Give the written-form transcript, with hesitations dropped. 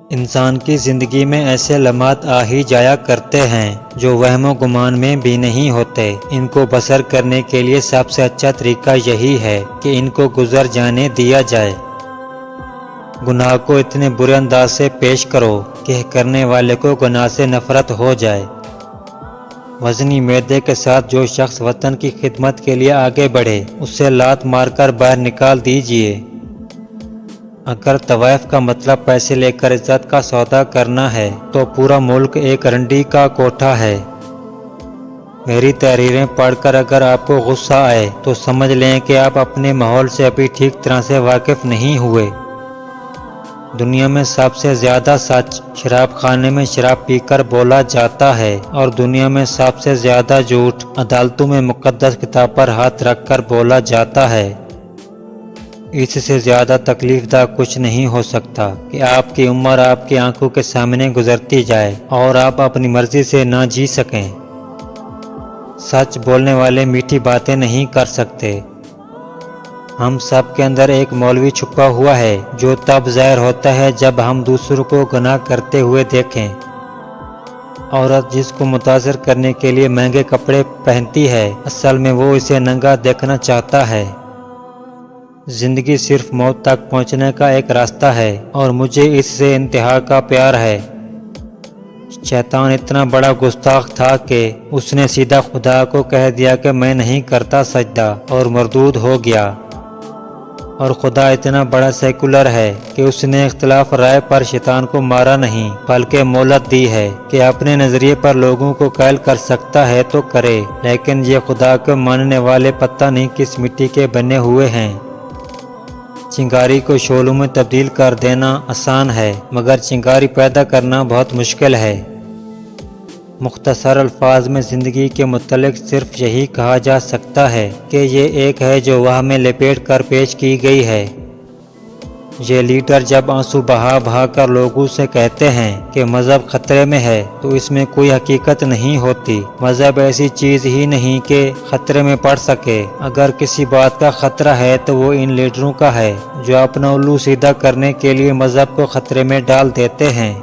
انسان کی زندگی میں ایسے لمحات آ ہی جایا کرتے ہیں جو وہم و گمان میں بھی نہیں ہوتے۔ ان کو بسر کرنے کے لیے سب سے اچھا طریقہ یہی ہے کہ ان کو گزر جانے دیا جائے۔ گناہ کو اتنے برے انداز سے پیش کرو کہ کرنے والے کو گناہ سے نفرت ہو جائے۔ وزنی معدے کے ساتھ جو شخص وطن کی خدمت کے لیے آگے بڑھے اسے لات مار کر باہر نکال دیجیے۔ اگر طوائف کا مطلب پیسے لے کر عزت کا سودا کرنا ہے تو پورا ملک ایک رنڈی کا کوٹھا ہے۔ میری تحریریں پڑھ کر اگر آپ کو غصہ آئے تو سمجھ لیں کہ آپ اپنے ماحول سے ابھی ٹھیک طرح سے واقف نہیں ہوئے۔ دنیا میں سب سے زیادہ سچ شراب خانے میں شراب پی کر بولا جاتا ہے، اور دنیا میں سب سے زیادہ جھوٹ عدالتوں میں مقدس کتاب پر ہاتھ رکھ کر بولا جاتا ہے۔ اس سے زیادہ تکلیف دہ کچھ نہیں ہو سکتا کہ آپ کی عمر آپ کی آنکھوں کے سامنے گزرتی جائے اور آپ اپنی مرضی سے نہ جی سکیں۔ سچ بولنے والے میٹھی باتیں نہیں کر سکتے۔ ہم سب کے اندر ایک مولوی چھپا ہوا ہے جو تب ظاہر ہوتا ہے جب ہم دوسروں کو گناہ کرتے ہوئے دیکھیں۔ عورت جس کو متاثر کرنے کے لیے مہنگے کپڑے پہنتی ہے اصل میں وہ اسے ننگا دیکھنا چاہتا ہے۔ زندگی صرف موت تک پہنچنے کا ایک راستہ ہے اور مجھے اس سے انتہا کا پیار ہے۔ شیطان اتنا بڑا گستاخ تھا کہ اس نے سیدھا خدا کو کہہ دیا کہ میں نہیں کرتا سجدہ، اور مردود ہو گیا۔ اور خدا اتنا بڑا سیکولر ہے کہ اس نے اختلاف رائے پر شیطان کو مارا نہیں بلکہ مہلت دی ہے کہ اپنے نظریے پر لوگوں کو قائل کر سکتا ہے تو کرے، لیکن یہ خدا کو ماننے والے پتہ نہیں کس مٹی کے بنے ہوئے ہیں۔ چنگاری کو شعلوں میں تبدیل کر دینا آسان ہے مگر چنگاری پیدا کرنا بہت مشکل ہے۔ مختصر الفاظ میں زندگی کے متعلق صرف یہی کہا جا سکتا ہے کہ یہ ایک ہے جو وہ میں لپیٹ کر پیش کی گئی ہے۔ یہ لیڈر جب آنسو بہا بہا کر لوگوں سے کہتے ہیں کہ مذہب خطرے میں ہے تو اس میں کوئی حقیقت نہیں ہوتی۔ مذہب ایسی چیز ہی نہیں کہ خطرے میں پڑ سکے۔ اگر کسی بات کا خطرہ ہے تو وہ ان لیڈروں کا ہے جو اپنا الو سیدھا کرنے کے لیے مذہب کو خطرے میں ڈال دیتے ہیں۔